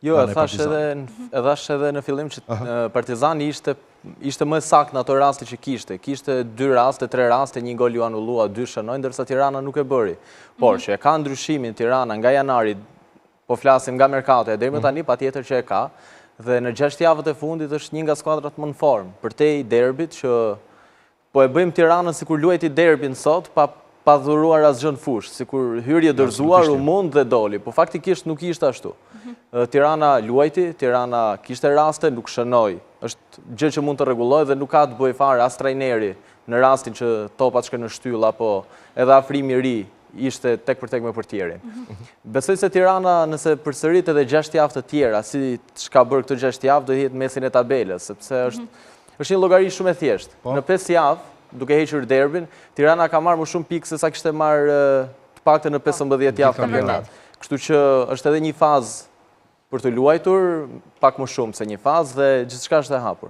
Jo, e thash edhe në fillim që Partizani ishte më saktë në ato raste që kishte. Kishte 2 raste, 3 raste, 1 gol ju anullua, 2 shënoi, ndërsa Tirana nuk e bëri. Por që e ka ndryshimin Tirana nga janari, po flasim nga merkatoja, deri më tani patjetër që e ka, dhe në 6 javët e fundit është një nga skuadrat më në formë. Përtej derbit që po e bëjmë Tiranën sikur luajti derbin sot, pa dhuruar asgjë në fushë, sikur hyrje dërzuar u mund dhe doli, po faktikisht nuk ishte ashtu. Tirana luajti, Tirana kishte raste, nuk shënoi. Është gjë që mund të rregullojë dhe nuk ka të bëjë fare as trajneri në rastin që topat shkën në shtyll apo edhe afrimi i ri ishte tek për tek me portierin. Besoj se Tirana nëse përsërit edhe 6 javë të tjera, si çka bërë këto 6 javë, do jetë mesin e tabelës, sepse është një llogari shumë e thjeshtë. Në 5 javë, duke hequr derbin, Tirana ka marrë më shumë pikë se sa kishte marrë të paktën në 15 javë kampionat. Kështu që është edhe një fazë për të luajtur, pak më shumë se një fazë dhe gjithçka është e hapur.